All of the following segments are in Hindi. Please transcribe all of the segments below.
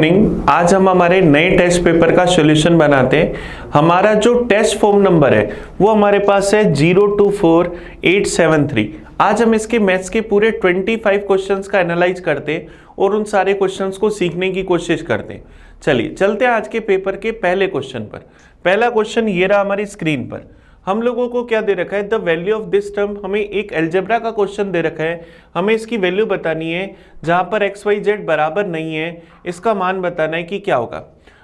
मॉर्निंग। आज हम हमारे नए टेस्ट पेपर का सॉल्यूशन बनाते हैं। हमारा जो टेस्ट फॉर्म नंबर है वो हमारे पास है 024873। आज हम इसके मैथ्स के पूरे 25 क्वेश्चंस का एनालाइज करते हैं और उन सारे क्वेश्चंस को सीखने की कोशिश करते हैं। चलिए चलते हैं आज के पेपर के पहले क्वेश्चन पर। पहला क्वेश्चन ये रहा हमारी स्क्रीन पर। हम लोगों को क्या दे रखा है, the value of this term. हमें एक अलजेब्रा का क्वेश्चन दे रखा है, हमें इसकी वैल्यू बतानी है जहां पर एक्स वाई जेड बराबर नहीं है, इसका मान बताना है कि क्या होगा।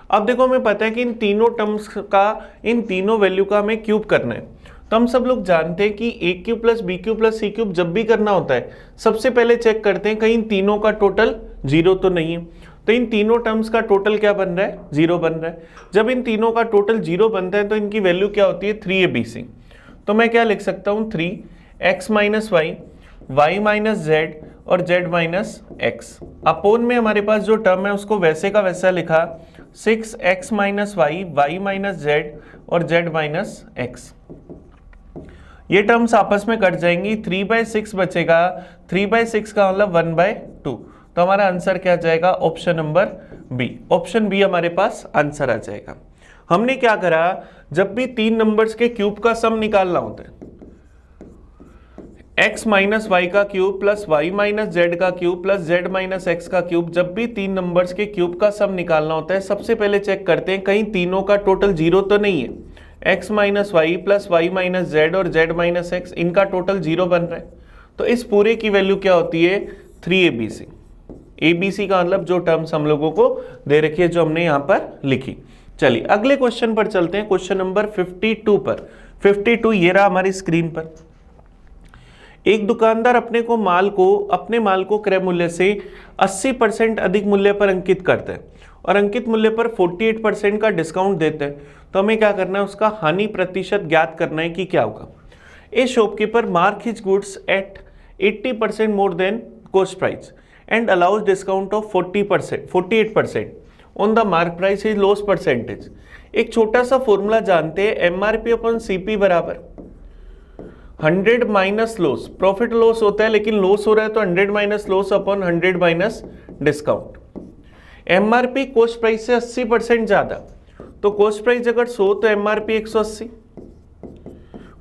अब देखो हमें पता है कि इन तीनों टर्म्स का, इन तीनों वैल्यू का हमें क्यूब करना है। तो हम सब लोग जानते हैं कि a cube plus b cube plus c cube जब भी करना होता है सबसे पहले चेक करते हैं कहीं इन तीनों का टोटल जीरो तो नहीं है। तो इन तीनों टर्म्स का टोटल क्या बन रहा है, जीरो बन रहा है। जब इन तीनों का टोटल जीरो बनता है तो इनकी वैल्यू क्या होती है, 3abc। तो मैं क्या लिख सकता हूं, 3x minus Y, Y minus Z और जेड माइनस एक्स। अपोन में हमारे पास जो टर्म है उसको वैसे का वैसा लिखा, 6x minus Y, Y minus Z और जेड माइनस एक्स। ये टर्म्स आपस में कट जाएंगी, 3/6 बचेगा। 3/6 का मतलब 1/2। तो हमारा आंसर क्या जाएगा, option number B. Option B हमारे पास आंसर आ जाएगा। हमने क्या करा, जब भी तीन नंबर्स के क्यूब का सम निकालना होता है, x माइनस वाई का cube plus Y minus z का cube plus z minus x का क्यूब, जब भी तीन नंबर्स के क्यूब का सम निकालना होता है सबसे पहले चेक करते हैं कहीं तीनों का टोटल जीरो तो नहीं है। x minus Y plus Y minus Z और जेड माइनस एक्स, इनका टोटल जीरो बन रहा है। तो इस पूरे की वैल्यू क्या होती है, 3abc। abc का मतलब जो टर्म्स हम लोगों को दे रखी है, जो हमने यहाँ पर लिखी। चलिए अगले क्वेश्चन पर चलते हैं, क्वेश्चन नंबर 52 पर। 52 ये रहा हमारी स्क्रीन पर। एक दुकानदार अपने माल को क्रय मूल्य से 80% अधिक मूल्य पर अंकित करता है और अंकित मूल्य पर 48% का डिस्काउंट देता है। तो हमें क्या करना है, उसका हानि प्रतिशत ज्ञात करना है कि क्या होगा। ए shopkeeper mark his goods at 80% more than cost price and allows discount of 48% on the mark price is loss percentage. एक छोटा सा फॉर्मूला जानते हैं, एमआरपी अपन सीपी बराबर 100 माइनस लॉस। प्रॉफिट लॉस होता है लेकिन लॉस हो रहा है तो 100 minus loss upon 100 minus discount. MRP cost price से 80% ज्यादा, तो कॉस्ट प्राइस अगर 100 तो एमआरपी 180।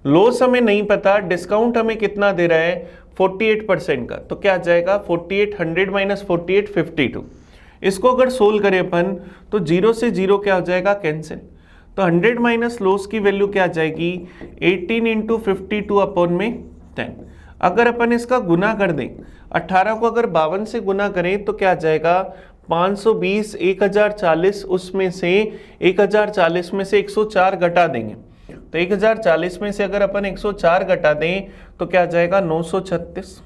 लॉस हमें नहीं पता, डिस्काउंट हमें कितना दे रहा है, 48% का। तो क्या आ जाएगा, 48 100 माइनस 48 52। इसको अगर सोल्व करें अपन तो जीरो से जीरो क्या हो जाएगा, कैंसिल। तो 100 माइनस लॉस की वैल्यू क्या आ जाएगी, 18 इंटू 52 अपॉन में 10। अगर अपन इसका गुना कर दें, 18 को अगर 52 से गुना करें तो क्या आ जाएगा, 520, 1040, उसमें से 1040 में से 104 घटा देंगे। तो 1040 में से अगर अपन 104 घटा दें तो क्या आ जाएगा, 936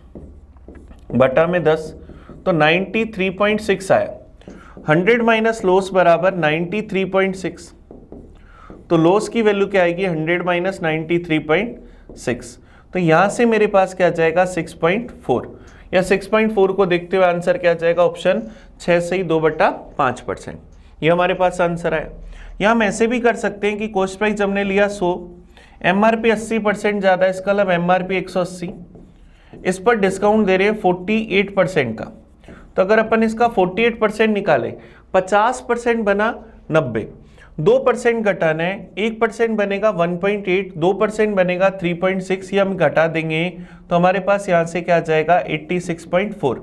बटा में 10, तो 93.6 आया। 100 माइनस लॉस बराबर 93.6, तो लॉस की वैल्यू क्या आएगी, 100 माइनस 93.6। तो यहां से मेरे पास क्या जाएगा, 6.4। या 6.4 को देखते हुए आंसर क्या जाएगा, ऑप्शन 6 से ही 2/5%। ये हमारे पास आंसर आया। यहाँ हम ऐसे भी कर सकते हैं कि कॉस्ट प्राइस हमने लिया 100, एमआरपी 80% ज्यादा, इसका मतलब एमआरपी 180, इस पर डिस्काउंट दे रहे हैं 48% का। तो अगर अपन इसका 48% निकाले, 50% बना 90, 2% घटाना है, 1% बनेगा 1.8, 2% बनेगा 3.6, ये हम घटा देंगे तो हमारे पास यहाँ से क्या जाएगा, 86.4।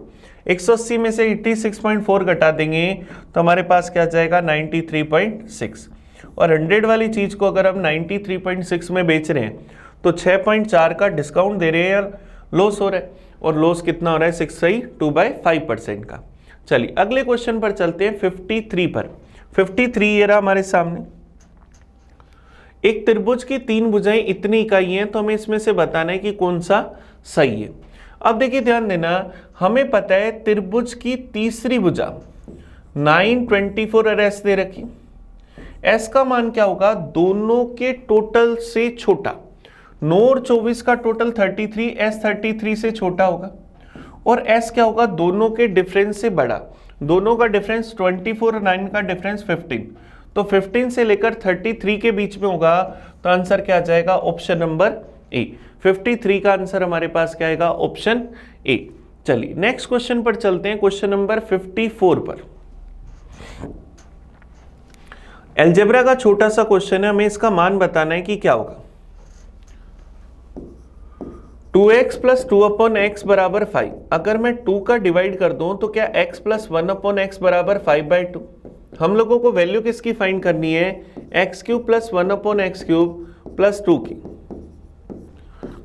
180 में से 86.4 घटा देंगे तो हमारे पास क्या जाएगा, 93.6। और 100 वाली चीज को अगर हम 93.6 में बेच रहे हैं तो 6.4 का डिस्काउंट दे रहे हैं, लॉस हो रहा है। और लॉस कितना हो रहा है, 6 से ही 2/5% का। चलिए अगले क्वेश्चन पर चलते हैं, 53 पर। 53 ये रहा हमारे सामने। एक त्रिभुज की 3 भुजाएं इतनी इकाई हैं, तो हमें इसमें से बताना है कि कौन सा सही है। अब देखिए ध्यान देना, हमें पता है त्रिभुज की तीसरी भुजा 924 और एस दे रखी। एस का मान क्या होगा, दोनों के टोटल से छोटा। 9 और 24 का टोटल 33, एस 33 से छोटा होगा। और एस क्या होगा, दोनों के डिफरेंस से बड़ा। दोनों का डिफरेंस 24 और 9 का डिफरेंस 15, तो 15 से लेकर 33 के बीच में होगा। तो आंसर क्या आ जाएगा, ऑप्शन नंबर ए। 53 का आंसर हमारे पास क्या आएगा, ऑप्शन ए। चलिए नेक्स्ट क्वेश्चन पर चलते हैं, क्वेश्चन नंबर 54 पर। अलजेब्रा का छोटा सा क्वेश्चन है, हमें इसका मान बताना है कि क्या होगा। 2x प्लस 2/x बराबर 5। अगर मैं 2 का डिवाइड कर दूं तो क्या x प्लस 1/x बराबर 5/2। हम लोगों को वैल्यू किसकी फाइंड करनी है, x³ प्लस 1/x³ प्लस 2 की।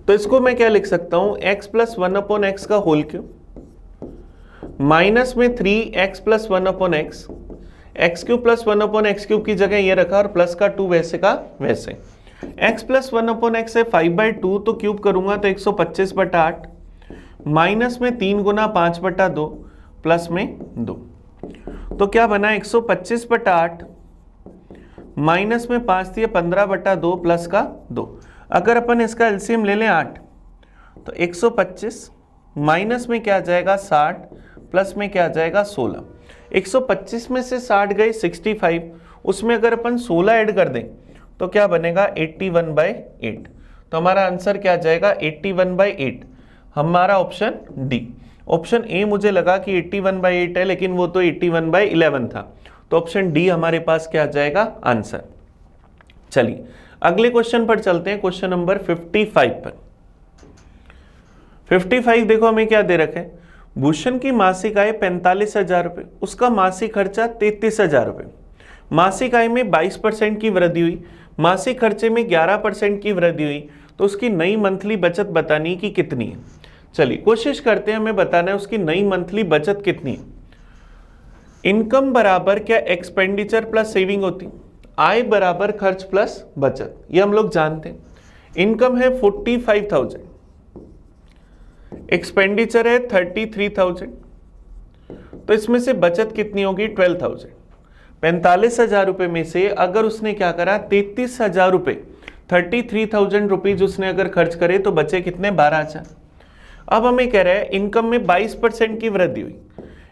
तो इसको मैं क्या लिख सकता हूं, x प्लस 1/x का होल क्यूब माइनस में 3x plus 1/x, x³ plus 1/x³ की जगह ये रखा और प्लस का 2 वैसे का वैसे। x प्लस 1/x है 5/2, तो क्यूब करूंगा तो 125/8 माइनस में 3 गुना 5/2 प्लस में 2। तो क्या बना 125/8 माइनस में 5 थी 15/2 प्लस का 2। अगर अपन इसका एलसीएम ले लें 8 तो 125 माइनस में क्या जाएगा 60 प्लस में क्या जाएगा 16। 125 में से 60 गए 65, उसमें अगर अपन 16 ऐड कर दें तो क्या बनेगा 81/8। तो हमारा आंसर क्या जाएगा 81/8, हमारा ऑप्शन डी। ऑप्शन ए मुझे लगा कि 81/8 है, लेकिन वो तो 81/11 था, तो ऑप्शन डी हमारे पास क्या जाएगा आंसर। चलिए अगले क्वेश्चन पर चलते हैं, क्वेश्चन नंबर 55 पर। 55 देखो हमें क्या दे रखा है, भूषण की मासिक आय 45,000 रुपये, उसका मासिक खर्चा 33,000 रुपये। मासिक आय में 22% की वृद्धि हुई, मासिक खर्चे में 11% की वृद्धि हुई, तो उसकी नई मंथली बचत बतानी कि कितनी है। चलिए कोशिश करते हैं, हमें बताना है उसकी नई मंथली बचत कितनी है। इनकम बराबर क्या एक्सपेंडिचर प्लस सेविंग होती, आय बराबर खर्च प्लस बचत, ये हम लोग जानते हैं। इनकम है 45,000, एक्सपेंडिचर है 33,000, तो इसमें से बचत कितनी होगी 12,000। 45,000 रुपए में से अगर उसने क्या करा 33,000 रुपए, 33,000 रुपीज उसने अगर खर्च करे तो बचे कितने 12,000। अब हमें कह रहा है इनकम में 22% की वृद्धि हुई,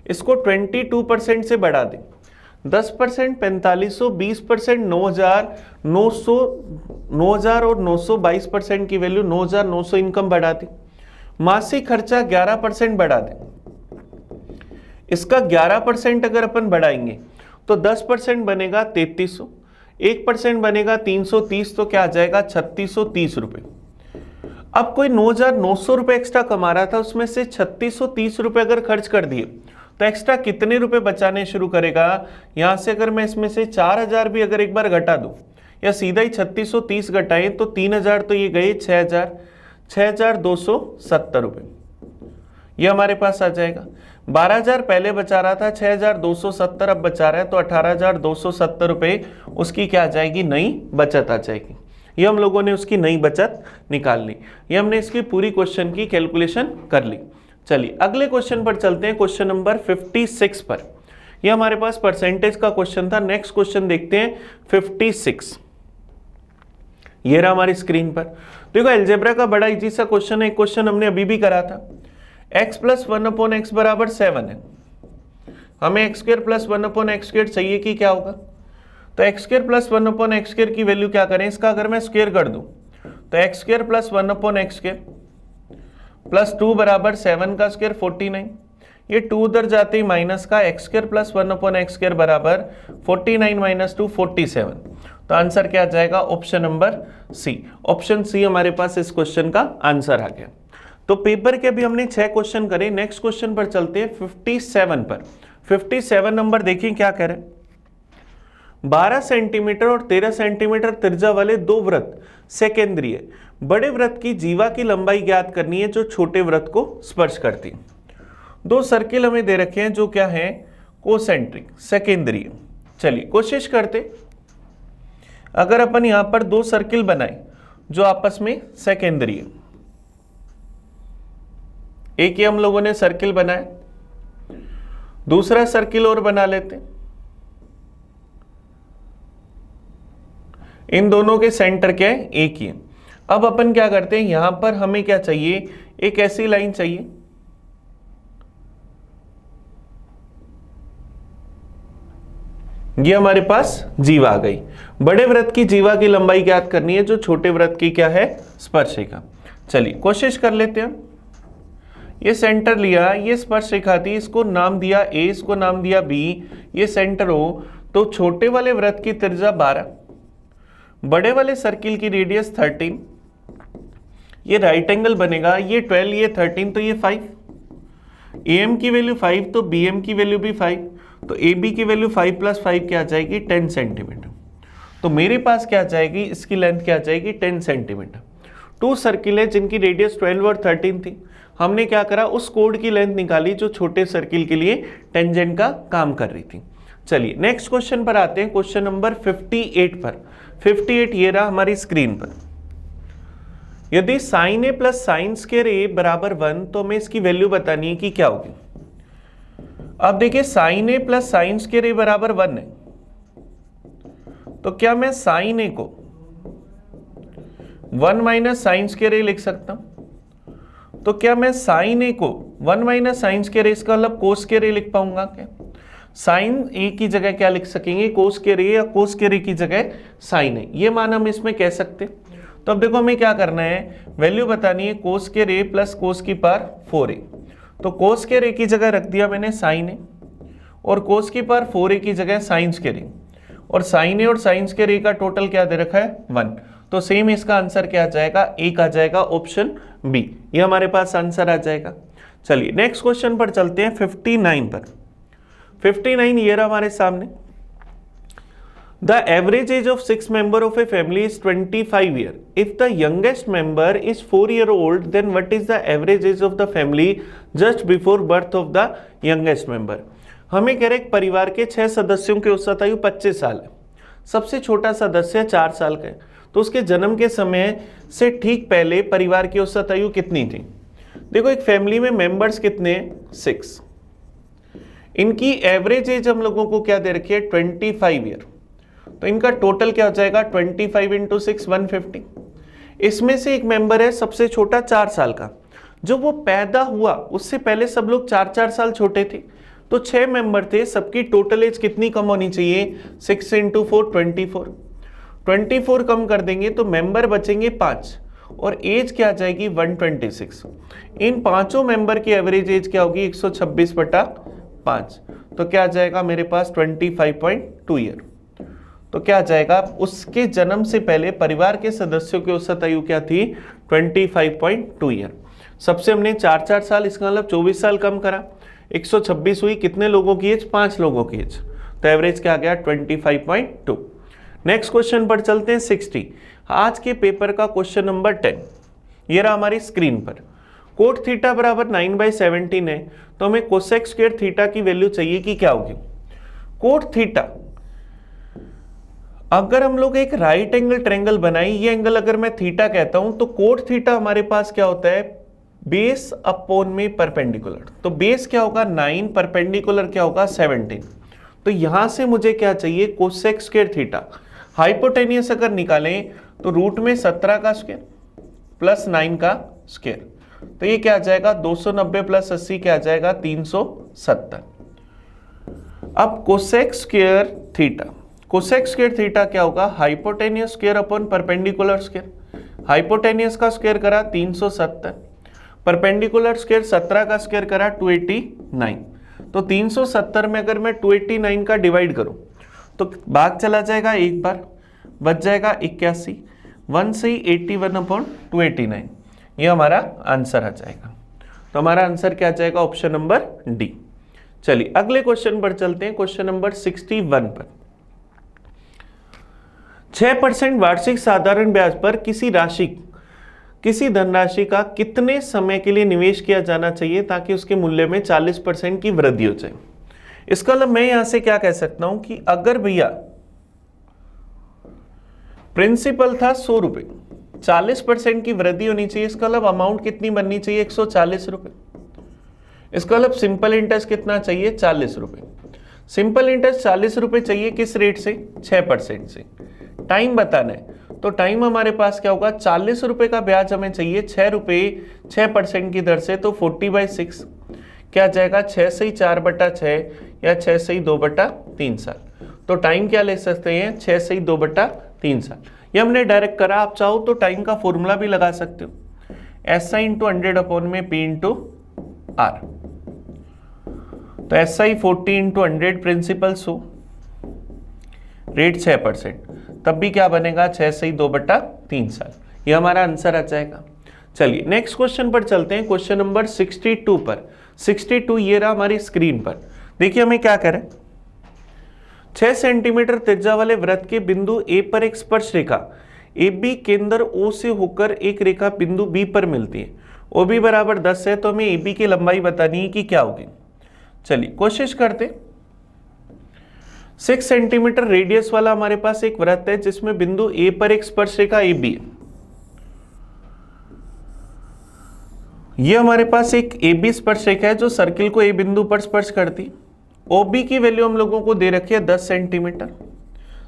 इसको 22% से बढ़ा दें। 10% 4500, 20% 9,000, 9,000 और 900, 22% की वैल्यू 9,900 इनकम बढ़ा दी। मासिक खर्चा 11% बढ़ा दें, इसका 11% अगर अपन बढ़ाएंगे तो 10% बनेगा 3300, 1% बनेगा 330, तो क्या आ जाएगा 3630 रुपए। अब कोई 9,900 रुपए एक्स्ट्रा कमा रहा था, उसमें से 3630 रुपए अगर खर्च कर दिए तो एक्स्ट्रा कितने रुपए बचाने शुरू करेगा। यहां से अगर मैं इसमें से 4,000 भी अगर एक बार घटा दूं या सीधा ही 3630 घटाएं तो 3,000 तो ये गए 6,000, 6,270 रुपए ये हमारे पास आ जाएगा। 12,000 पहले बचा रहा था, 6,270 अब बचा रहा है, तो 18,270 रुपए उसकी क्या आ जाएगी नई बचत आ जाएगी। ये हम लोगों ने उसकी नई बचत निकाल ली, ये हमने इसकी पूरी क्वेश्चन की कैलकुलेशन कर ली। चलिए अगले क्वेश्चन पर चलते हैं, क्वेश्चन नंबर 56 पर। ये हमारे पास परसेंटेज का क्वेश्चन था। नेक्स्ट क्वेश्चन देखते हैं 56। ये रहा हमारी स्क्रीन पर। देखो अलजेब्रा का बड़ा इजी सा क्वेश्चन है, एक क्वेश्चन हमने अभी भी करा था। x प्लस 1/x बराबर 7 है, हमें x² प्लस 1/x² चाहिए कि क्या होगा। तो x² प्लस 1/x² की वैल्यू क्या करें, इसका अगर मैं स्क्वायर कर दूं तो x² प्लस 1/x² प्लस 2 बराबर 7 का स्क्वायर 49। ये 2 उधर जाते ही माइनस का, x² प्लस 1/x² बराबर 49 माइनस 2 47। तो आंसर क्या आ जाएगा option number C. Option C हमारे पास इस क्वेश्चन का आंसर आ गया। तो पेपर के अभी हमने 6 क्वेश्चन करे। नेक्स्ट क्वेश्चन पर चलते हैं 57 पर। 57 नंबर देखिए क्या कह रहे हैं, 12 सेंटीमीटर और 13 सेंटीमीटर त्रिज्या वाले दो वृत्त सेकेंद्रीय, बड़े वृत्त की जीवा की लंबाई ज्ञात करनी है जो छोटे वृत्त को स्पर्श करती है। दो सर्किल हमें दे रखे हैं जो क्या है कोसेंट्रिक सेकेंद्रीय। चलिए कोशिश करते, अगर अपन यहां पर दो सर्किल बनाए जो आपस में सेकेंद्रीय, एक ही हम लोगों ने सर्किल बनाया, दूसरा सर्किल और बना लेते, इन दोनों के सेंटर क्या है एक ही है। अब अपन क्या करते हैं, यहां पर हमें क्या चाहिए, एक ऐसी लाइन चाहिए ये हमारे पास जीवा आ गई। बड़े वृत्त की जीवा की लंबाई ज्ञात करनी है जो छोटे वृत्त की क्या है स्पर्शिका। चलिए कोशिश कर लेते हैं। ये सेंटर लिया, ये स्पर्श रेखा थी, इसको नाम दिया ए, इसको नाम दिया बी, ये सेंटर हो, तो छोटे वाले वृत्त की त्रिज्या 12, बड़े वाले सर्किल की रेडियस 13, ये राइट एंगल बनेगा, ये 12 ये 13 तो ये 5, AM की वैल्यू 5 तो BM की वैल्यू भी 5, तो AB की वैल्यू 5 + 5 क्या आ जाएगी 10 सेंटीमीटर। तो मेरे पास क्या आ जाएगी, इसकी लेंथ क्या आ जाएगी 10 सेंटीमीटर। 2 सर्किल है जिनकी रेडियस 12 और 13 थी, हमने क्या करा उस कोड की लेंथ निकाली जो छोटे सर्किल के लिए टेंजेंट का काम कर रही थी। चलिए नेक्स्ट क्वेश्चन पर आते हैं, क्वेश्चन नंबर 58 पर। 58 ये रहा हमारी स्क्रीन पर। यदि sin A + sin² A = 1 तो हमें इसकी वैल्यू बतानी है कि क्या होगी। अब देखिए sin A + sin² A = 1 है, तो क्या मैं sin A को 1 - sin² A लिख सकता हूं? तो क्या मैं sin A को 1 - sin² A इसका मतलब cos² A लिख पाऊंगा क्या? sin A की जगह क्या लिख सकेंगे cos² A, या cos² A की जगह sin A, ये मान हम इसमें कह सकते। तो अब देखो हमें क्या करना है, वैल्यू बतानी है cos² A + cos⁴A। तो cos² A की जगह रख दिया मैंने sin A, और cos⁴A की जगह sin²A, और sin A और sin² A का टोटल क्या दे रखा है 1। तो सेम इसका आंसर क्या आ जाएगा, एक आ जाएगा ऑप्शन बी, ये हमारे पास आंसर आ जाएगा। चलिए नेक्स्ट क्वेश्चन पर चलते हैं 59 पर। 59 ये रहा हमारे सामने। The average age of 6 member of a family is 25 years. If the youngest member is 4-year-old, then what is the average age of the family just before birth of the youngest member? हमें कह रहे एक परिवार के 6 सदस्यों की औसत आयु 25 साल है, सबसे छोटा सदस्य 4 साल का है, तो उसके जन्म के समय से ठीक पहले परिवार की औसत आयु कितनी थी। देखो एक फैमिली में मेंबर्स कितने, 6, इनकी एवरेज एज हम लोगों को क्या दे रखी है 25 ईयर, तो इनका टोटल क्या हो जाएगा 25 × 6 150। इसमें से एक मेंबर है सबसे छोटा 4 साल का, जब वो पैदा हुआ उससे पहले सब लोग 4-4 साल छोटे थे, तो 6 मेंबर थे, सबकी टोटल एज कितनी कम होनी चाहिए 6 × 4 24। 24 कम कर देंगे तो मेंबर बचेंगे 5, और एज क्या आ जाएगी 126। इन पांचों मेंबर की एवरेज एज क्या होगी 126/5, तो क्या आ जाएगा मेरे पास 25.2 ईयर। तो क्या आ जाएगा, उसके जन्म से पहले परिवार के सदस्यों की औसत आयु क्या थी 25.2 ईयर। सबसे हमने 4-4 साल, इसका मतलब 24 साल कम करा, 126 हुई, कितने लोगों की एज 5 लोगों की एज, तो एवरेज क्या आ गया 25.2। नेक्स्ट क्वेश्चन पर चलते हैं 60, आज के पेपर का क्वेश्चन नंबर 10। ये रहा हमारी स्क्रीन पर। कोट थीटा बराबर 9/17 है, तो हमें कोसेक² थीटा की वैल्यू चाहिए कि क्या होगी। कोट थीटा, अगर हम लोग एक राइट एंगल ट्रायंगल बनाए, ये एंगल अगर मैं थीटा कहता हूं, तो कोट थीटा हमारे पास क्या होता है बेस अपॉन में परपेंडिकुलर, तो बेस क्या होगा 9, परपेंडिकुलर क्या होगा 17। तो यहां से मुझे क्या चाहिए कोसेक² थीटा। हाइपोटेनियस अगर निकालें तो रूट में 17 का स्क्वायर प्लस 9 का स्क्वायर, तो ये क्या आ जाएगा 290 + 80 क्या आ जाएगा 370। अब कोसेक² थीटा, कोसेक² थीटा क्या होगा hypotenuse square upon perpendicular square. Hypotenuse का स्क्वायर करा 370, परपेंडिकुलर स्क्वायर 17 का स्क्वायर करा 289। तो 370 में अगर मैं 289 का डिवाइड करूं तो भाग चला जाएगा एक बार, बच जाएगा 81, 1 से 81/289, ये हमारा आंसर आ जाएगा। तो हमारा आंसर क्या आ जाएगा ऑप्शन नंबर डी। चलिए अगले क्वेश्चन पर चलते हैं, क्वेश्चन नंबर 61 पर। 6% वार्षिक साधारण ब्याज पर किसी धनराशि का कितने समय के लिए निवेश किया जाना चाहिए ताकि उसके मूल्य में 40% की वृद्धि हो जाए। इसका मतलब मैं यहां से क्या कह सकता हूं कि अगर भैया प्रिंसिपल था 100 रुपए, 40% की वृद्धि होनी चाहिए, इसका मतलब अमाउंट कितनी बननी चाहिए 140 रुपए। इसका मतलब सिंपल इंटरेस्ट कितना चाहिए 40 रुपए। सिंपल इंटरेस्ट 40 रुपए चाहिए, किस रेट से 6% से। टाइम बताना है तो टाइम हमारे पास क्या होगा 40 रुपए का ब्याज हमें चाहिए 6 रुपए 6% की दर से, तो 40/6 क्या जाएगा 6 से 4/6 या 6 से 2/3 साल। तो टाइम क्या ले सकते हैं 6 से 2/3 साल। ये हमने डायरेक्ट करा, आप चाहो तो टाइम का फॉर्मूला भी लगा सकते हो, SI × 100/P × R। तो SI 40 × 100 प्रिंसिपल 100 रेट 6%, तब भी क्या बनेगा 6 से 2/3 साल। ये हमारा आंसर आ जाएगा। चलिए नेक्स्ट क्वेश्चन पर चलते हैं, क्वेश्चन नंबर 62 पर। 62 ये रहा हमारी स्क्रीन पर। देखिए हमें क्या करें, 6 सेंटीमीटर त्रिज्या वाले वृत्त के बिंदु ए पर एक स्पर्श रेखा AB केंद्र O से होकर एक रेखा बिंदु B पर मिलती है। OB बराबर 10 है, तो हमें AB की लंबाई बतानी है कि क्या होगी। चलिए कोशिश करते। 6 सेंटीमीटर रेडियस वाला हमारे पास एक वृत्त है जिसमें बिंदु A पर एक स्पर्श रेखा AB है। ये हमारे पास एक AB स्पर्श रेखा है जो सर्किल को A बिंदु पर स्पर्श करती। OB की वैल्यू हम लोगों को दे रखी है 10 सेंटीमीटर।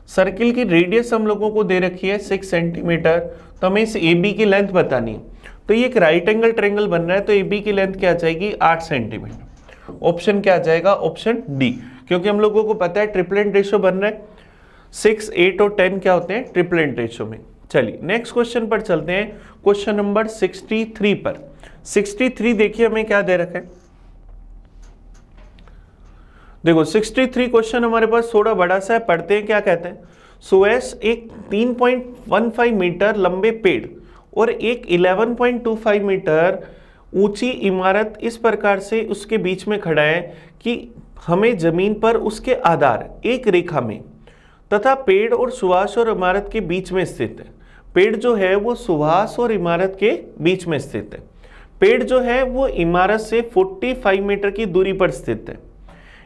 सर्किल की रेडियस हम लोगों को दे रखी है 6 सेंटीमीटर। तो हमें इस AB की लेंथ बतानी है। तो ये एक राइट एंगल ट्रायंगल बन रहा है, तो AB की लेंथ क्या आ जाएगी 8 सेंटीमीटर। ऑप्शन क्या आ जाएगा, ऑप्शन डी, क्योंकि हम लोगों को पता है ट्रिपलेट रेशियो बन रहा है, 6, 8 और 10 क्या होते हैं ट्रिपलेट रेशियो में। चलिए नेक्स्ट क्वेश्चन पर चलते हैं, क्वेश्चन नंबर 63 पर। 63 देखिए हमें क्या दे रखा है। देखो 63 क्वेश्चन हमारे पास थोड़ा बड़ा सा है, पढ़ते हैं क्या कहते हैं। सुएस एक 3.15 मीटर लंबे पेड़ और एक 11.25 मीटर ऊंची इमारत इस प्रकार से उसके बीच में खड़ा है कि हमें जमीन पर उसके आधार एक रेखा में तथा पेड़ और सुभाष और इमारत के बीच में स्थित है। पेड़ जो है वो सुभाष और इमारत के बीच में स्थित है। पेड़ जो है वो इमारत से 45 मीटर की दूरी पर स्थित है।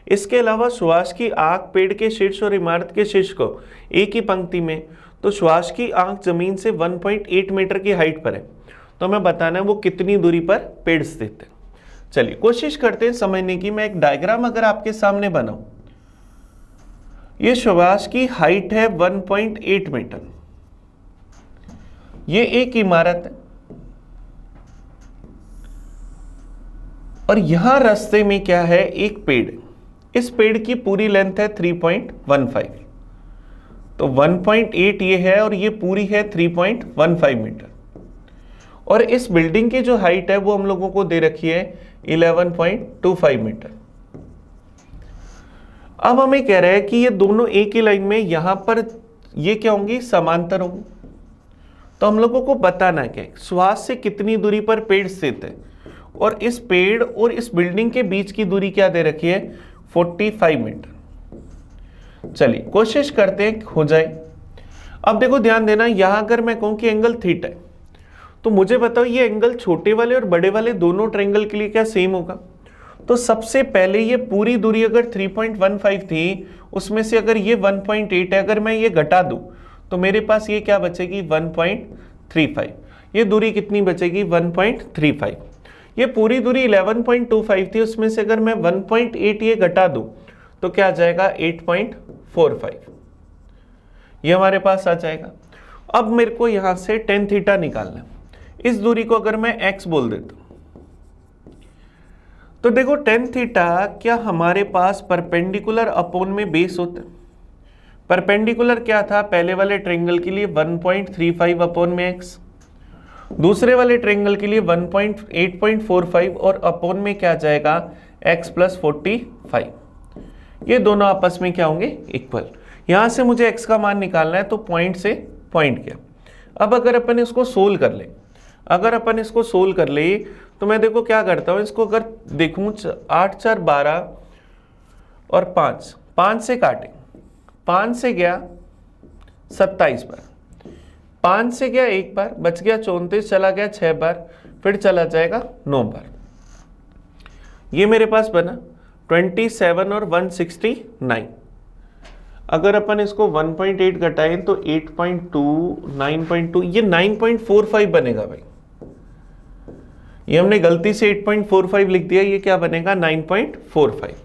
इसके अलावा सुभाष की आंख पेड़ के शीर्ष और इमारत के शीर्ष को एक ही पंक्ति में, तो सुभाष की आंख जमीन से 1.8 मीटर की हाइट पर है। तो हमें बताना है वो कितनी दूरी पर पेड़ स्थित है। चलिए कोशिश करते हैं समझने की। मैं एक डायग्राम अगर आपके सामने बनाऊं, ये सुभाष की हाइट है 1.8 मीटर, ये एक इमारत है और यहां रास्ते में क्या है, एक पेड़। इस पेड़ की पूरी लेंथ है 3.15, तो 1.8 ये है और ये पूरी है 3.15 मीटर। और इस बिल्डिंग की जो हाइट है वो हम लोगों को दे रखी है 11.25 मीटर। अब हमें कह रहा है कि ये दोनों एक ही लाइन में यहां पर ये क्या होंगी, समांतर होंगी। तो हम लोगों को बताना क्या है, सुभाष से कितनी दूरी पर पेड़ स्थित है, और इस पेड़ और इस बिल्डिंग के बीच की दूरी क्या दे रखी है 45 मीटर। चलिए कोशिश करते हैं हो जाए। अब देखो ध्यान देना, यहां अगर मैं कहूं कि एंगल थीटा है, तो मुझे बताओ ये एंगल छोटे वाले और बड़े वाले दोनों ट्रायंगल के लिए क्या सेम होगा। तो सबसे पहले ये पूरी दूरी अगर 3.15 थी, उसमें से अगर ये 1.8 है, अगर मैं ये घटा दूं तो मेरे पास ये क्या बचेगी 1.35। ये दूरी कितनी बचेगी 1.35। ये पूरी दूरी 11.25 थी, उसमें से अगर मैं 1.8 ये घटा दूं तो क्या आ जाएगा 8.45। ये हमारे पास आ जाएगा। अब मेरे को यहां से tan थीटा निकालना है। इस दूरी को अगर मैं x बोल देता हूं तो देखो tan थीटा क्या हमारे पास परपेंडिकुलर अपॉन में बेस होता है। परपेंडिकुलर क्या था पहले वाले ट्रायंगल के लिए 1.35 अपॉन में x, दूसरे वाले ट्रायंगल के लिए 8.45 और अपॉन में क्या जाएगा x प्लस 45। ये दोनों आपस में क्या होंगे इक्वल। यहां से मुझे x का मान निकालना है, तो पॉइंट से पॉइंट किया। अब अगर अपन इसको सोल्व कर ले, तो मैं देखो क्या करता हूं, इसको अगर देखूं 8 4 12 और 5 से काटे, 5 से गया 27 बार, 5 से गया 1 बार, बच गया 34, चला गया 6 बार, फिर चला जाएगा 9 बार। ये मेरे पास बना 27 और 169। अगर अपन इसको 1.8 घटाएं तो 8.2, 9.2, ये 9.45 बनेगा भाई। ये हमने गलती से 8.45 लिख दिया, ये क्या बनेगा 9.45।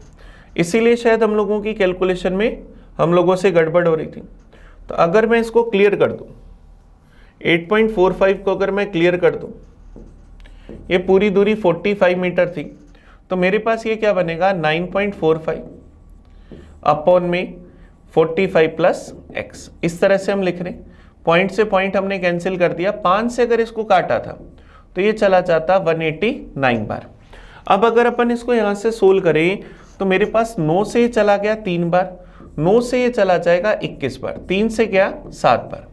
इसीलिए शायद हम लोगों की कैलकुलेशन में हम लोगों से गड़बड़ हो रही थी। तो अगर मैं इसको क्लियर कर दूं, 8.45 को अगर मैं क्लियर कर दूं, ये पूरी दूरी 45 मीटर थी, तो मेरे पास ये क्या बनेगा 9.45 अपॉन में 45 प्लस x। इस तरह से हम लिख रहे हैं, पॉइंट से पॉइंट हमने कैंसिल कर दिया। 5 से अगर इसको काटा था तो ये चला जाता 189 बार। अब अगर अपन इसको यहां से सोल्व करें तो मेरे पास 9 से चला गया 3 बार, 9 से ये चला जाएगा 21 बार, 3 से क्या 7 बार।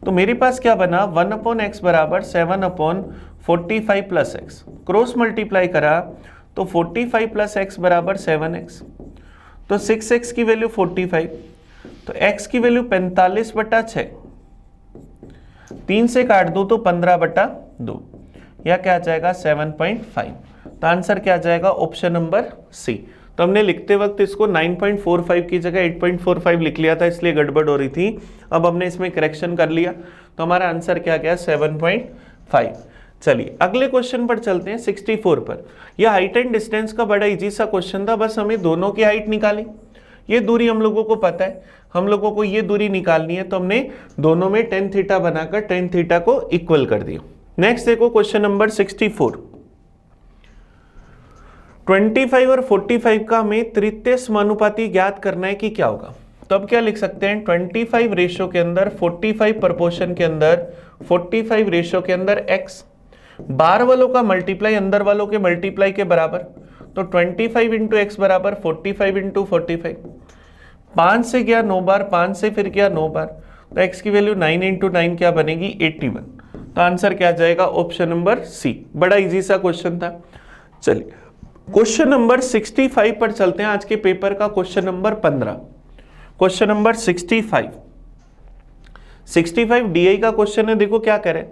तो मेरे पास क्या बना 1/x बराबर 7/45 प्लस एक्स। क्रॉस मल्टीप्लाई करा तो 45 प्लस एक्स बराबर 7x, तो 6x की वैल्यू 45, तो x की वैल्यू 45/6, 3 से काट दो तो 15/2, या क्या आ जाएगा 7.5। तो आंसर क्या आ जाएगा ऑप्शन नंबर सी। तो हमने लिखते वक्त इसको 9.45 की जगह 8.45 लिख लिया था, इसलिए गड़बड़ हो रही थी। अब हमने इसमें करेक्शन कर लिया, तो हमारा आंसर क्या गया 7.5। चलिए अगले क्वेश्चन पर चलते हैं 64 पर। यह हाइट एंड डिस्टेंस का बड़ा इजी सा क्वेश्चन था, बस हमें दोनों की हाइट निकाली। ये दूरी हम लोगों को पता है, हम लोगों को ये दूरी निकालनी है, तो हमने दोनों में tan थीटा बनाकर tan थीटा को इक्वल कर दिया। नेक्स्ट देखो क्वेश्चन नंबर 64। 25 और 45 का हमें तृतीय समानुपाती ज्ञात करना है कि क्या होगा। तो अब क्या लिख सकते हैं 25 रेशो के अंदर 45 प्रपोर्शन के अंदर 45 रेशो के अंदर x, बाहर वालों का मल्टीप्लाई अंदर वालों के मल्टीप्लाई के बराबर, तो 25 इंटू एक्स बराबर 45 इंटू 45। 5 से गया 9 बार, 5 से फिर गया 9 बार, तो x की वैल्यू 9 इंटू 9 क्या बनेगी 81। तो आंसर क्या जाएगा ऑप्शन नंबर सी। बड़ा इजी सा क्वेश्चन था। चलिए क्वेश्चन नंबर 65 पर चलते हैं। आज के पेपर का question number 15। Question number 65 DI का क्वेश्चन है। देखो क्या करें,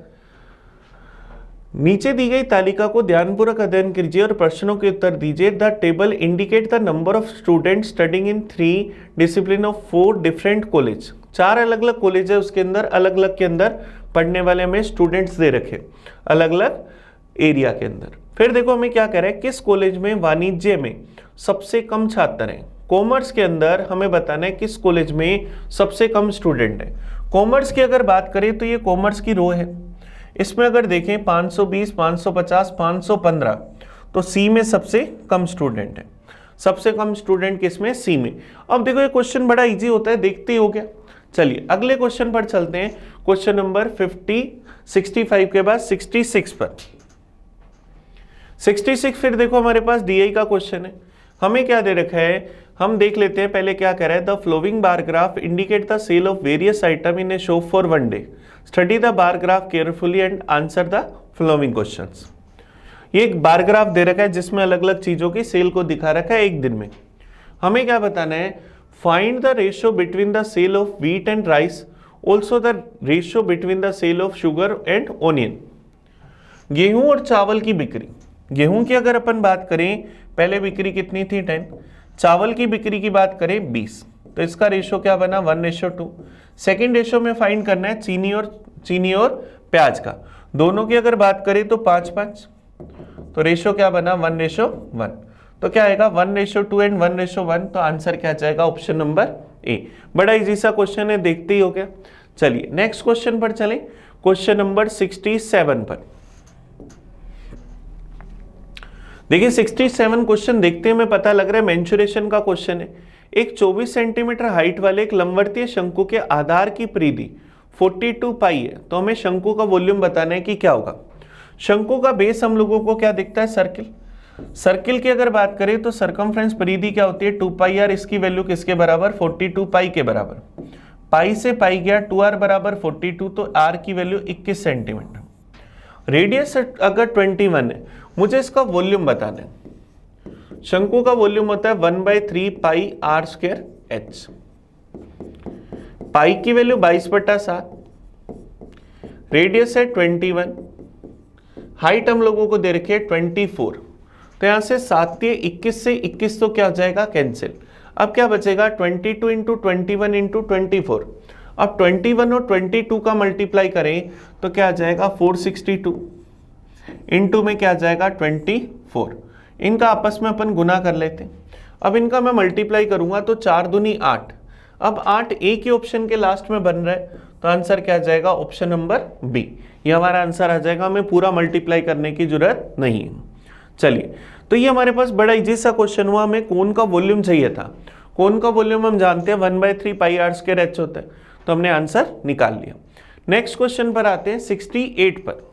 नीचे दी गई तालिका को ध्यानपूर्वक अध्ययन कीजिए और प्रश्नों के उत्तर दीजिए। The table indicate the number of student studying in 3 discipline of 4 different college. 4 अलग अलग कॉलेज है, उसके अंदर अलग अलग के अंदर पढ़ने वाले हमें स्टूडेंट्स दे रखे अलग अलग एरिया के अंदर। फिर देखो हमें क्या कह रहा है, किस कॉलेज में वाणिज्य में सबसे कम छात्र हैं। कॉमर्स के अंदर हमें बताना है किस कॉलेज में सबसे कम स्टूडेंट है। कॉमर्स की अगर बात करें तो ये कॉमर्स की रो है, इसमें अगर देखें 520, 550, 515, तो सी में सबसे कम स्टूडेंट है। सबसे कम स्टूडेंट किसमें, सी में। अब देखो ये क्वेश्चन बड़ा इजी होता है, देखते ही हो गया। चलिए अगले क्वेश्चन पर चलते हैं। क्वेश्चन नंबर 65 के बाद 66 पर। 66 फिर देखो हमारे पास डीआई का क्वेश्चन है। हमें क्या दे रखा है, हम देख लेते हैं पहले क्या कह रहा है। The following bar graph indicate the sale of various item in a shop for 1 day. Study the bar graph carefully and answer the following questions. ये एक बार ग्राफ दे रखा है जिसमें अलग अलग चीजों की सेल को दिखा रखा है एक दिन में। हमें क्या बताना है, find the ratio between the sale of wheat and rice, also the ratio between the sale of sugar and onion. गेहूं और चावल की बिक्री। गेहूं की अगर अपन बात करें, पहले बिक्री कितनी थी 10, चावल की बिक्री की बात करें 20, तो इसका रेशो क्या बना 1:2। सेकेंड रेशो में फाइंड करना है चीनी और प्याज का। दोनों की अगर बात करें तो 5:5, तो रेशो क्या बना 1:1। तो क्या आएगा 1:2 एंड 1:1। तो आंसर क्या जाएगा ऑप्शन नंबर ए। बड़ा इजी सा क्वेश्चन है, देखते ही हो गया। चलिए नेक्स्ट क्वेश्चन पर चलें। क्वेश्चन नंबर 67 पर देखिए 67 क्वेश्चन देखते हैं हमें पता लग रहा है मेंसुरेशन का क्वेश्चन है। एक 24 सेंटीमीटर हाइट वाले एक लंबवर्तीय शंकु के आधार की परिधि 42 पाई है, तो हमें शंकु का वॉल्यूम बताना है कि क्या होगा। शंकु का बेस हम लोगों को क्या दिखता है, सर्किल। सर्किल की अगर बात करें तो सरकमफ्रेंस परिधि क्या होती है 2πr, इसकी वैल्यू किसके बराबर 42 पाई के बराबर। पाई से पाई गया 2r बराबर 42, तो r की वैल्यू 21 सेंटीमीटर। रेडियस अगर 21 है, मुझे इसका वॉल्यूम बताना है। शंकु का वॉल्यूम होता है 1/3 पाई r स्क्वायर h। पाई की वैल्यू 22/7, रेडियस है 21, हाइट हम लोगों को दे रखी है 24, तो यहां से 7 से 21 तो क्या हो जाएगा कैंसिल। अब क्या बचेगा 22 इंटू 21 इंटू 24। अब 21 और 22 का मल्टीप्लाई करें तो क्या आ जाएगा 462, इंटू में क्या आ जाएगा 24। इनका आपस में अपन गुना कर लेते हैं। अब इनका मैं मल्टीप्लाई करूंगा तो 4 दूनी 8। अब 8 एक ही ऑप्शन के लास्ट में बन रहा है, तो आंसर क्या आ जाएगा ऑप्शन नंबर बी। ये हमारा आंसर आ जाएगा, हमें पूरा मल्टीप्लाई करने की जरूरत नहीं है। चलिए तो ये हमारे पास बड़ा इजी सा क्वेश्चन हुआ। हमें कोन का वॉल्यूम चाहिए था। कोन का वॉल्यूम हम जानते हैं 1/3 पाई r स्क्वायर h होता है, तो हमने आंसर निकाल लिया। नेक्स्ट क्वेश्चन पर आते हैं 68 पर।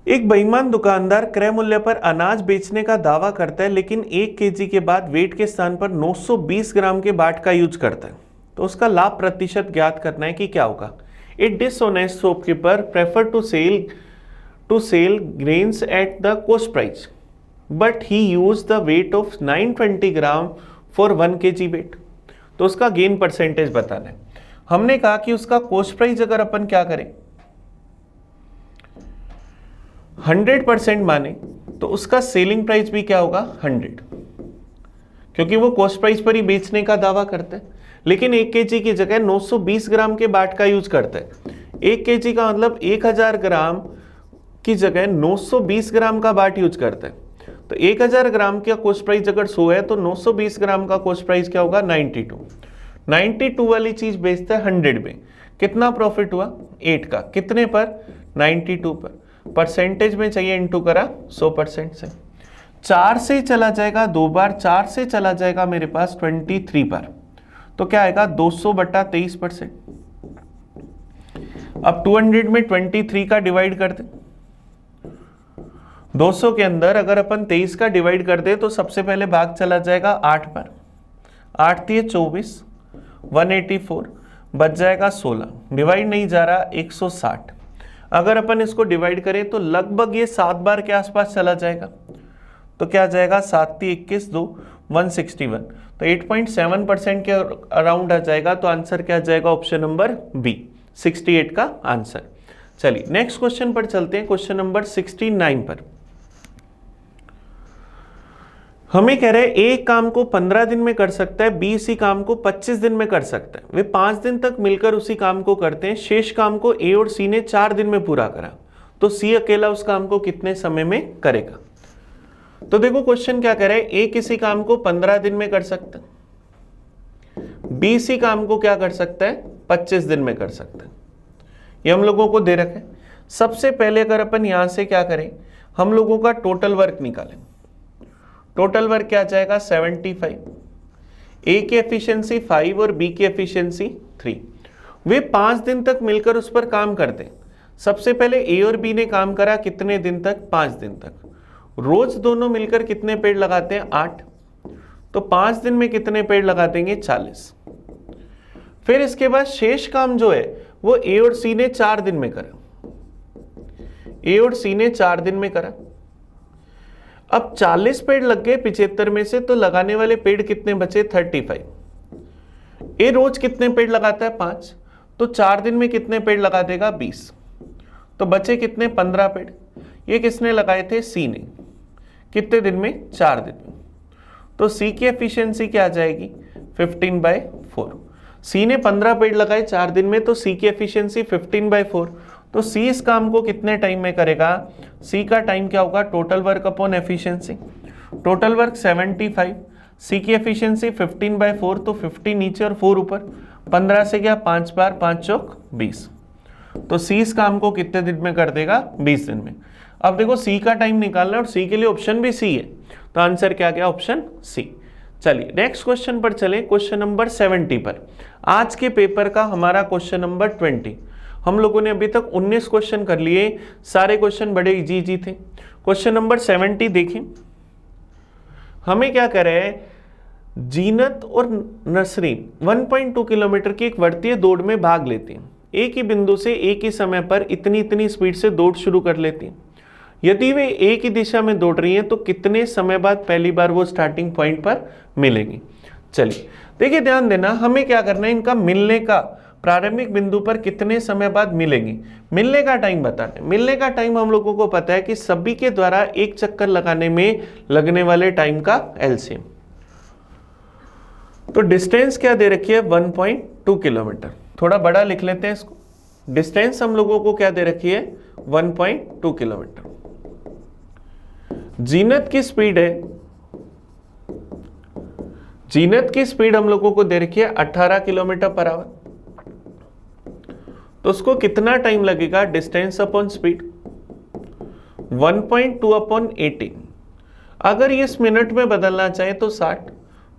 एक बेईमान दुकानदार क्रय मूल्य पर अनाज बेचने का दावा करता है, लेकिन 1 केजी के बाद वेट के स्थान पर 920 ग्राम के बाट का यूज करता है। तो उसका लाभ प्रतिशत ज्ञात करना है कि क्या होगा। A dishonest shopkeeper prefer to sell grains at the cost price, but he use the weight of 920 gram for 1 KG weight. तो उसका गेन परसेंटेज बताना है। हमने कहा कि उसका कॉस्ट प्राइस अगर अपन क्या करें 100% माने, तो उसका सेलिंग प्राइस भी क्या होगा 100, क्योंकि वो कॉस्ट प्राइस पर ही बेचने का दावा करते हैं। लेकिन 1 केजी की जगह 920 ग्राम के बाट का यूज करते हैं। 1 केजी का मतलब 1000 ग्राम की जगह 920 ग्राम का बाट यूज करते हैं। तो 1000 ग्राम का कॉस्ट प्राइस अगर 100 है तो 920 ग्राम का कॉस्ट प्राइस क्या होगा 92 वाली चीज बेचता है 100 में। कितना प्रॉफिट हुआ 8 का, कितने पर 92 पर। परसेंटेज में चाहिए इंटू करा 100% से। 4 से चला जाएगा 2 बार, 4 से चला जाएगा मेरे पास 23 बार, तो क्या आएगा 200/23%। अब 200 में 23 का डिवाइड कर दे। 200 के अंदर अगर अपन 23 का डिवाइड कर दे तो सबसे पहले भाग चला जाएगा 8 पर। 8 दिए 24, 184 बच जाएगा 16, डिवाइड नहीं जा रहा 160। अगर अपन इसको डिवाइड करें तो लगभग ये 7 बार के आसपास चला जाएगा। तो क्या जाएगा 7 × 21 2 161, तो 8.7% के अराउंड आ जाएगा। तो आंसर क्या जाएगा ऑप्शन नंबर बी 68 का आंसर। चलिए नेक्स्ट क्वेश्चन पर चलते हैं, क्वेश्चन नंबर 69 पर। हमें कह रहे हैं ए काम को 15 दिन में कर सकता है, बी इसी काम को 25 दिन में कर सकता है। वे 5 दिन तक मिलकर उसी काम को करते हैं। शेष काम को ए और सी ने 4 दिन में पूरा करा, तो सी अकेला उस काम को कितने समय में करेगा। तो देखो क्वेश्चन क्या कह रहा है, ए किसी काम को 15 दिन में कर सकता है, बी इसी काम को क्या कर सकता है 25 दिन में कर सकता है। ये हम लोगों को दे रखा है। सबसे पहले अगर अपन यहां से क्या करें, हम लोगों का टोटल वर्क निकालें। टोटल वर्क क्या जाएगा 75। ए की एफिशिएंसी 5 और बी की एफिशिएंसी 3। वे 5 दिन तक मिलकर उस पर काम करते हैं। सबसे पहले ए और बी ने काम करा कितने दिन तक 5 दिन तक। रोज दोनों मिलकर कितने पेड़ लगाते हैं 8, तो 5 दिन में कितने पेड़ लगा देंगे 40। फिर इसके बाद शेष काम जो है वो ए और सी ने 4 दिन में करा। ए और सी ने 4 दिन में करा। अब 40 पेड़ लग गए 75 में से, तो लगाने वाले पेड़ कितने बचे 35। ए रोज कितने पेड़ लगाता है 5, तो 4 दिन में कितने पेड़ लगा देगा 20, तो बचे कितने 15 पेड़। ये किसने लगाए थे सी ने, कितने दिन में 4 दिन में। तो सी की एफिशिएंसी क्या आ जाएगी 15/4। सी ने 15 पेड़ लगाए 4 दिन में, तो सी की एफिशिएंसी 15/4। तो सी इस काम को कितने टाइम में करेगा, सी का टाइम क्या होगा total work upon efficiency. Total work 75, सी की एफिशिएंसी 15/4, तो 50 नीचे और 4 ऊपर। 15 से क्या 5 बार 5 चौक 20, तो सी इस काम को कितने दिन में कर देगा 20 दिन में। अब देखो सी का टाइम निकालना और सी के लिए ऑप्शन भी सी है, तो आंसर क्या गया ऑप्शन सी। चलिए नेक्स्ट क्वेश्चन पर चले, क्वेश्चन नंबर 70 पर। आज के पेपर का हमारा क्वेश्चन नंबर 20। हम लोगों ने अभी तक 19 क्वेश्चन कर लिए, सारे क्वेश्चन बड़े इजी थे। क्वेश्चन नंबर 70 देखिए, हमें क्या कह रहे हैं, जीनत और नसरीन 1.2 किलोमीटर की एक वर्तीय दौड़ में भाग लेती हैं। एक ही बिंदु से एक ही समय पर इतनी स्पीड से दौड़ शुरू कर लेती हैं। यदि वे एक ही दिशा में दौड़ रही हैं तो कितने समय बाद पहली बार वो स्टार्टिंग पॉइंट पर मिलेंगी। चलिए देखिए ध्यान देना, हमें क्या करना है, इनका मिलने का प्रारंभिक बिंदु पर कितने समय बाद मिलेंगी, मिलने का टाइम बताना है। मिलने का टाइम हम लोगों को पता है कि सभी के द्वारा एक चक्कर लगाने में लगने वाले टाइम का एलसीएम। तो डिस्टेंस क्या दे रखी है 1.2 किलोमीटर, थोड़ा बड़ा लिख लेते हैं इसको। डिस्टेंस हम लोगों को क्या दे रखी है 1.2 किलोमीटर। जीनत की स्पीड है, जीनत की स्पीड हम लोगों को दे रखी है 18 किलोमीटर पर आवर। तो उसको कितना टाइम लगेगा, डिस्टेंस अपॉन स्पीड 1.2 अपॉन 18। अगर ये इस मिनट में बदलना चाहे तो 60,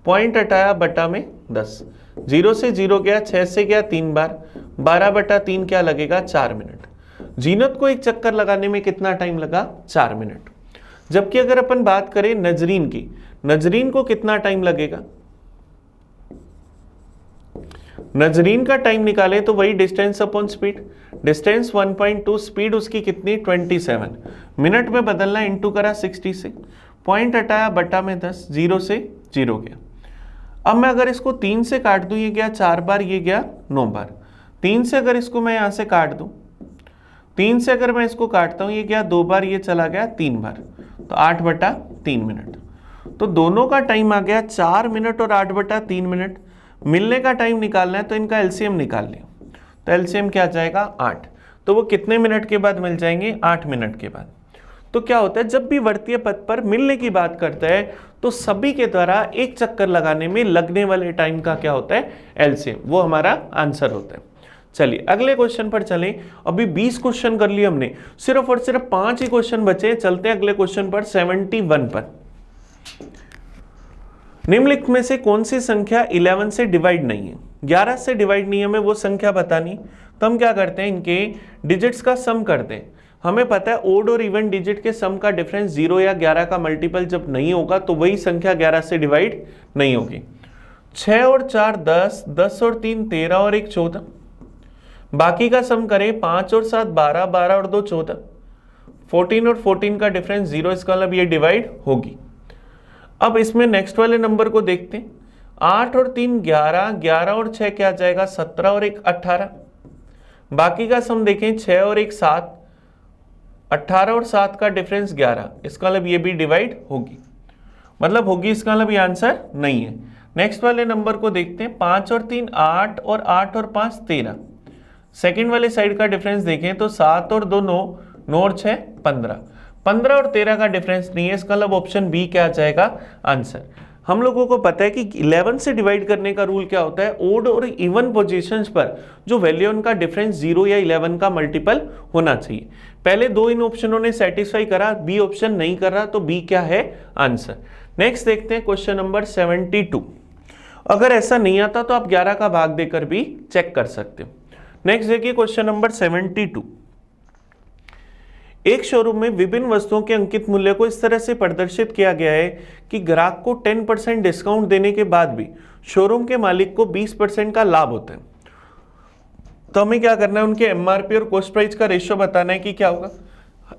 पॉइंट हटाया बटा में 10, 0 से 0 गया, 6 से गया 3 बार, 12/3 क्या लगेगा 4 मिनट। जीनत को एक चक्कर लगाने में कितना टाइम लगा, 4 मिनट। जबकि अगर अपन बात करें नजरीन की, नजरीन को कितना टाइम लगेगा, नजरीन का टाइम निकाले तो वही distance upon speed, distance 1.2, speed उसकी कितनी 27, मिनट में बदलना, इंटू करा 60 से, पॉइंट हटाया बटा में 10, 0 से 0 गया। अब मैं अगर इसको 3 से काट दूं, ये गया 4 बार, ये गया 9 बार। 3 से अगर इसको मैं यहाँ से काट दूं, 3 से अगर मैं इसको काटता हूँ, ये गया 2 बार, ये चला गया 3 बार, तो 8/3 मिनट। तो दोनों का टाइम आ गया 4 मिनट और 8/3 मिनट। मिलने का टाइम निकालना है तो इनका एलसीएम निकाल लिया, तो एलसीएम क्या जाएगा 8। तो वो कितने मिनट के बाद मिल जाएंगे, 8 मिनट के बाद। तो क्या होता है, जब भी वर्तीय पथ पर मिलने की बात करता है तो सभी के द्वारा एक चक्कर लगाने में लगने वाले टाइम का क्या होता है, एलसीएम, वो हमारा आंसर होता है। चलिए अगले क्वेश्चन पर चलें। अभी 20 क्वेश्चन कर लिए हमने, सिर्फ और सिर्फ 5 ही क्वेश्चन बचे। चलते हैं अगले क्वेश्चन पर, 71 पर। निम्नलिखित में से कौन सी संख्या 11 से डिवाइड नहीं है, 11 से डिवाइड नहीं है, हमें वो संख्या बतानी। तो हम क्या करते हैं, इनके डिजिट्स का सम करते हैं। हमें पता है ओड और इवन डिजिट के सम का डिफरेंस 0 या 11 का मल्टीपल जब नहीं होगा तो वही संख्या 11 से डिवाइड नहीं होगी। 6 और 4 10, 10 और 3 13 और 1 14। बाकी का सम करें, 5 और 7 12, 12 और 2 14, 14 और 14 का डिफरेंस 0, इसका मतलब ये डिवाइड होगी। अब इसमें नेक्स्ट वाले नंबर को देखते हैं। 8 और 3 11, 11 और 6 क्या जाएगा 17 और 1 18। बाकी का सम देखें, 6 और 1 7, 18 और 7 का डिफरेंस 11, इसका मतलब ये भी डिवाइड होगी, मतलब होगी, इसका मतलब ये आंसर नहीं है। नेक्स्ट वाले नंबर को देखते हैं। 5 और 3 8 और 8 और 5 13। सेकेंड वाले साइड का डिफरेंस देखें तो 7 और 2 9, 9 और 6 15, 15 और 13 का डिफरेंस नहीं है, इसका मतलब ऑप्शन बी क्या जाएगा आंसर। हम लोगों को पता है कि 11 से डिवाइड करने का रूल क्या होता है, ओड और इवन पोजीशंस पर जो वैल्यू उनका डिफरेंस 0 या 11 का मल्टीपल होना चाहिए। पहले 2 इन ऑप्शनों ने सेटिस्फाई करा, बी ऑप्शन नहीं कर रहा, तो बी क्या है आंसर। नेक्स्ट देखते हैं क्वेश्चन नंबर 72। अगर ऐसा नहीं आता तो आप 11 का भाग देकर भी चेक कर सकते हो। नेक्स्ट देखिए क्वेश्चन नंबर 72। एक शोरूम में विभिन्न वस्तुओं के अंकित मूल्य को इस तरह से प्रदर्शित किया गया है कि ग्राहक को 10% डिस्काउंट देने के बाद भी शोरूम के मालिक को 20% का लाभ होता है। तो हमें क्या करना है, उनके एमआरपी और कॉस्ट प्राइस का रेशियो बताना है कि क्या होगा।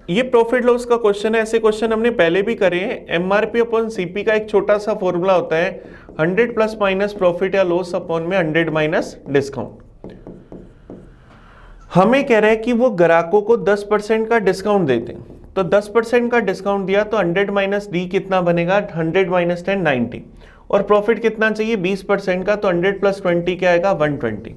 ये प्रॉफिट लॉस का क्वेश्चन है, ऐसे क्वेश्चन हमने पहले भी करे हैं। एमआरपी अपॉन सीपी का एक छोटा सा फॉर्मूला होता है 100 प्लस माइनस प्रॉफिट या लॉस अपॉन में 100 माइनस डिस्काउंट। हमें कह रहा है कि वो ग्राहकों को 10% का डिस्काउंट देते हैं, तो 10% का डिस्काउंट दिया तो 100 माइनस डी कितना बनेगा, 100 माइनस 10 90, और प्रॉफिट कितना चाहिए 20% का, तो 100 प्लस 20 क्या आएगा 120।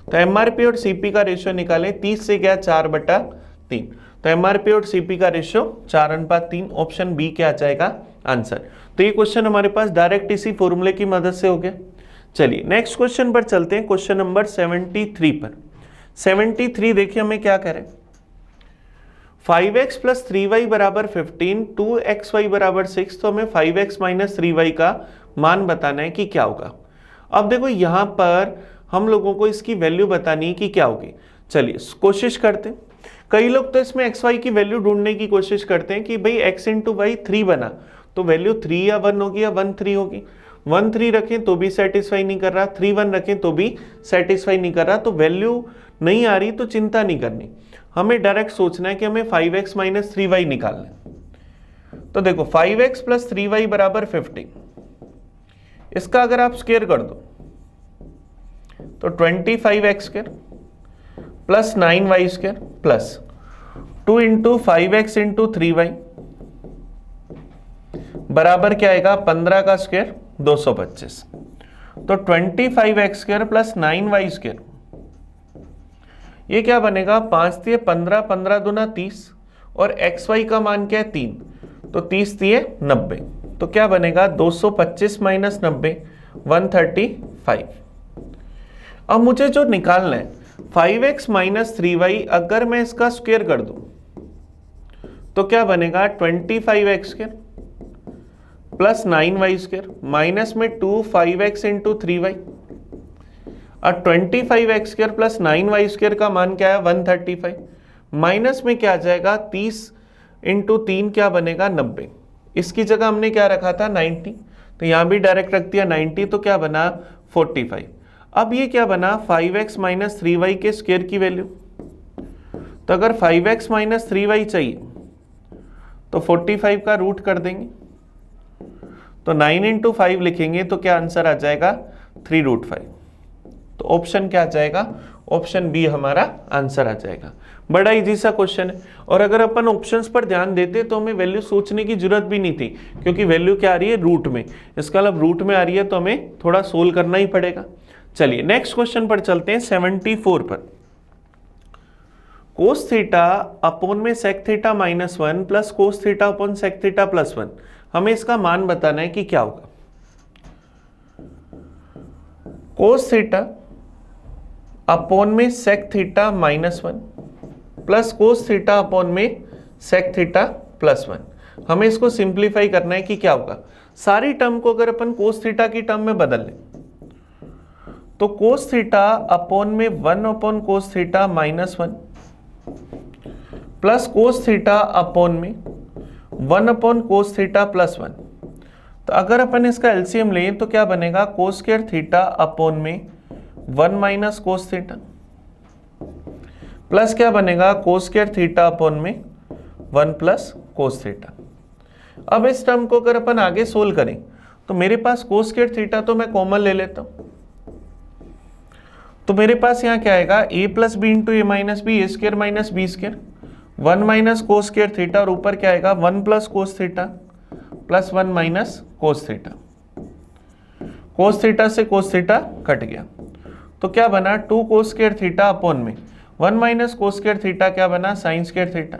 तो एमआरपी और सीपी का रेशियो निकालें, 30 से गया 4/3, तो एमआरपी और सीपी का रेशियो 4:3, ऑप्शन बी क्या आ जाएगा आंसर। तो ये क्वेश्चन हमारे पास डायरेक्ट इसी फॉर्मूले की मदद से हो गया। चलिए नेक्स्ट क्वेश्चन पर चलते हैं, क्वेश्चन नंबर 73 पर। 73 देखिए हमें क्या करें, 5x प्लस 3y बराबर 15, 2xy बराबर 6, तो हमें 5x माइनस 3y का मान बताना है कि क्या होगा। अब देखो यहां पर हम लोगों को इसकी वैल्यू बतानी है कि क्या होगी। चलिए कोशिश करते हैं। कई लोग तो इसमें xy की वैल्यू ढूंढने की कोशिश करते हैं कि भाई x इंटू वाई 3 बना तो वैल्यू 3 या 1 होगी या 1 3 होगी। 1 3 रखें तो भी सेटिस्फाई नहीं कर रहा, 3 1 रखें तो भी सेटिस्फाई नहीं कर रहा, तो वैल्यू नहीं आ रही तो चिंता नहीं करनी, हमें डायरेक्ट सोचना है कि हमें 5x माइनस 3y निकालना है। तो देखो 5x प्लस 3y बराबर 15, इसका अगर आप स्क्वायर कर दो तो 25x square plus 9y square plus 2 into 5x into 3y बराबर क्या आएगा 15 का स्क्वायर 225। तो 25x square plus 9y square, ये क्या बनेगा 5 दिए 15, 15 दूना 30, और xy का मान क्या है 3, तो 30 दिए 90, तो क्या बनेगा 225 माइनस 90 135। अब मुझे जो निकालना है 5x माइनस 3y, अगर मैं इसका स्क्वायर कर दूं तो क्या बनेगा 25x square plus 9y square minus में 2 5x इंटू 3y, और 25x square plus 9y square का मान क्या है 135, माइनस में क्या आ जाएगा 30 इंटू 3 क्या बनेगा 90। इसकी जगह हमने क्या रखा था 90, तो यहाँ भी डायरेक्ट रख दिया 90, तो क्या बना 45। अब ये क्या बना 5x माइनस 3y के स्क्वायर की वैल्यू। तो अगर 5x माइनस 3y चाहिए तो 45 का रूट कर देंगे, तो 9 इंटू 5 लिखेंगे तो क्या आंसर आ जाएगा 3√5। तो ऑप्शन क्या आ जाएगा, ऑप्शन बी हमारा आंसर आ जाएगा। बड़ा इजी सा क्वेश्चन है, और अगर अपन ऑप्शंस पर ध्यान देते तो हमें वैल्यू सोचने की जरूरत भी नहीं थी, क्योंकि वैल्यू क्या आ रही है रूट में, इसका मतलब रूट में आ रही है तो हमें थोड़ा सोल्व करना ही पड़ेगा। चलिए नेक्स्ट क्वेश्चन पर चलते हैं 74 पर। कोस थीटा अपॉन में sec theta minus 1 plus cos theta upon sec theta plus 1, हमें इसका मान बताना है कि क्या होगा। कोस थीटा अपॉन में sec theta minus 1 plus cos theta upon में सेक थीटा प्लस 1, हमें इसको सिंप्लीफाई करना है कि क्या होगा। सारी टर्म को अगर अपन कोस थीटा की टर्म में बदल लें तो कोस थीटा अपॉन में 1 upon cos theta minus 1 plus cos theta upon में 1 अपॉन कोस थीटा प्लस 1। तो अगर अपन इसका एलसीएम लें तो क्या बनेगा कोस स्क्वायर थीटा अपॉन में 1 माइनस कोस थीटा प्लस क्या बनेगा कोस स्क्वायर थीटा अपॉन में 1 प्लस कोस थीटा। अब इस टर्म को अगर अपन आगे सोल्व करें तो मेरे पास कोस स्क्वायर थीटा तो मैं कॉमन ले लेता हूं, तो मेरे पास यहां क्या आएगा a plus B into A minus B, A square minus B square, 1 minus cos square theta, और ऊपर क्या आएगा 1 plus cos theta plus 1 minus cos theta. Cos theta से कोस थीटा कट गया, तो क्या बना 2 कोस स्क्वायर थीटा अपॉन में 1 माइनस कोस स्क्वायर थीटा क्या बना साइन स्क्वायर थीटा,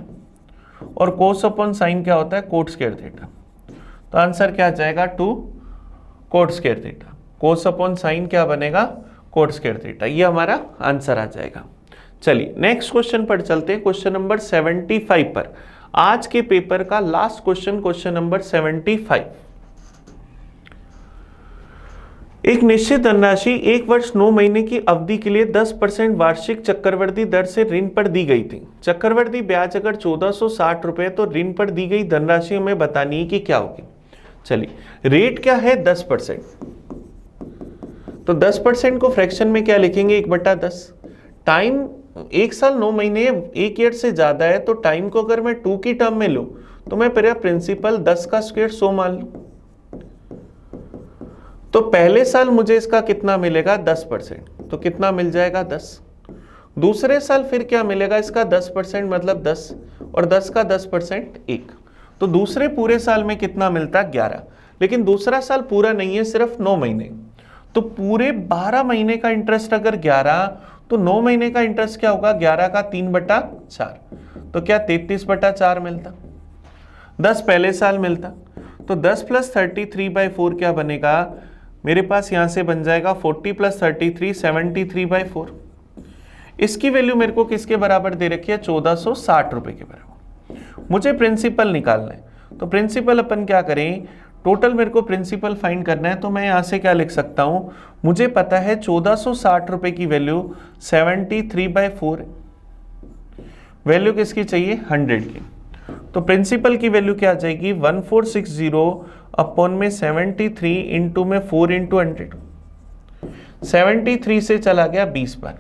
और कोस अपॉन साइन क्या होता है कोट स्क्वायर थीटा। तो आंसर क्या आ जाएगा 2 कोट स्क्वायर थीटा, कोस अपॉन साइन क्या बनेगा कोट स्क्वायर थीटा, ये हमारा आंसर आ जाएगा। चलिए नेक्स्ट क्वेश्चन पर चलते हैं, क्वेश्चन नंबर 75 पर। आज के पेपर का लास्ट क्वेश्चन, क्वेश्चन नंबर 75। एक निश्चित धनराशि 1 वर्ष 9 महीने की अवधि के लिए 10% वार्षिक चक्रवृद्धि दर से ऋण पर दी गई थी। चक्रवृद्धि ब्याज अगर 1460 रुपए तो ऋण पर दी गई धनराशि हमें बतानी है कि क्या होगी। चलिए रेट क्या है 10%, तो 10% को फ्रैक्शन में क्या लिखेंगे 1/10। टाइम 1 साल 9 महीने 1 ईयर से ज्यादा है, तो टाइम को अगर मैं 2 की टर्म में लूं तो मैं मेरा प्रिंसिपल 10 का स्क्वायर 100 मान लूं, तो पहले साल मुझे इसका कितना मिलेगा 10%, तो कितना मिल जाएगा 10। दूसरे साल फिर क्या मिलेगा इसका 10% मतलब 10, और 10 का 10% 1, तो दूसरे पूरे साल में कितना मिलता 11। लेकिन दूसरा साल पूरा नहीं है, सिर्फ 9 महीने, तो पूरे 12 महीने का इंटरेस्ट अगर 11, तो 9 महीने का इंटरेस्ट क्या होगा 11 का 3/4, तो क्या 33/4 मिलता। 10 पहले साल मिलता, तो 10 प्लस 33/4 क्या बनेगा मेरे पास, यहां से बन जाएगा 40 प्लस 33 73/4। इसकी वैल्यू मेरे को किसके बराबर दे रखी है 1460 रुपए के बराबर। मुझे प्रिंसिपल निकालना है, तो प्रिंसिपल अपन क्या करें, टोटल मेरे को प्रिंसिपल फाइंड करना है, तो मैं यहां से क्या लिख सकता हूं, मुझे पता है 1460 रुपए की वैल्यू 73/4 है, वैल्यू किसकी चाहिए 100 की, तो प्रिंसिपल की वैल्यू क्या आ जाएगी 1460 अपॉन में 73 इंटू में 4 इंटू 100, 73 से चला गया 20 बार,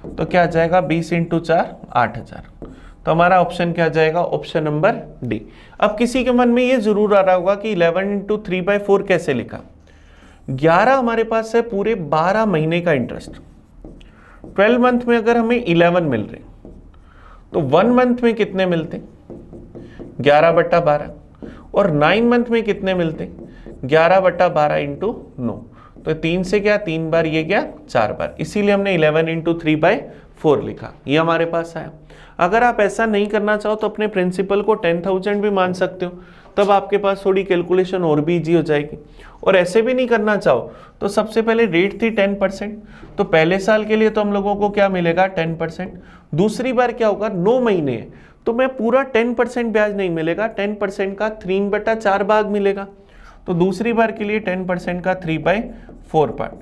तो क्या आ जाएगा 20 इंटू 4 8000। तो हमारा ऑप्शन क्या जाएगा ऑप्शन नंबर डी। अब किसी के मन में ये जरूर आ रहा होगा कि 11 इंटू 3/4 कैसे लिखा। 11 हमारे पास है पूरे 12 महीने का इंटरेस्ट, 12 मंथ में अगर हमें 11 मिल रहे तो 1 मंथ में कितने मिलते 11/12, और 9 मंथ में कितने मिलते 11/12 इंटू 9, तो 3 से क्या 3 बार, ये क्या 4 बार, इसीलिए हमने 11 इंटू 3/4 लिखा, ये हमारे पास आया। अगर आप ऐसा नहीं करना चाहो तो अपने प्रिंसिपल को 10,000 भी मान सकते हो, तब आपके पास थोड़ी कैलकुलेशन और भी इजी हो जाएगी। और ऐसे भी नहीं करना चाहो तो सबसे पहले रेट थी 10%, तो पहले साल के लिए तो हम लोगों को क्या मिलेगा 10%, दूसरी बार क्या होगा 9 महीने है तो मैं पूरा 10% ब्याज नहीं मिलेगा, 10% का 3/4 भाग मिलेगा, तो दूसरी बार के लिए 10% का 3/4 पार्ट,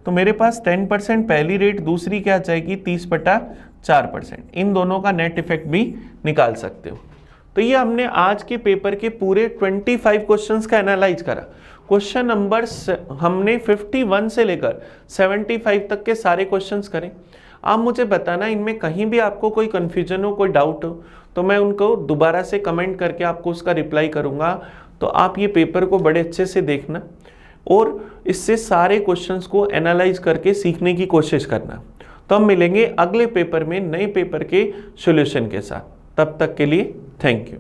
तो मेरे पास 10% पहली रेट, दूसरी क्या जाएगी 30/4 4%। इन दोनों का नेट इफेक्ट भी निकाल सकते हो। तो ये हमने आज के पेपर के पूरे 25 क्वेश्चंस का एनालाइज करा। क्वेश्चन नंबर हमने 51 से लेकर 75 तक के सारे क्वेश्चंस करें। आप मुझे बताना इनमें कहीं भी आपको कोई कंफ्यूजन हो, कोई डाउट हो, तो मैं उनको दोबारा से कमेंट करके आपको उसका रिप्लाई करूंगा। तो आप ये पेपर को बड़े अच्छे से देखना और इससे सारे क्वेश्चंस को एनालाइज करके सीखने की कोशिश करना। तो हम मिलेंगे अगले पेपर में नए पेपर के सॉल्यूशन के साथ। तब तक के लिए थैंक यू।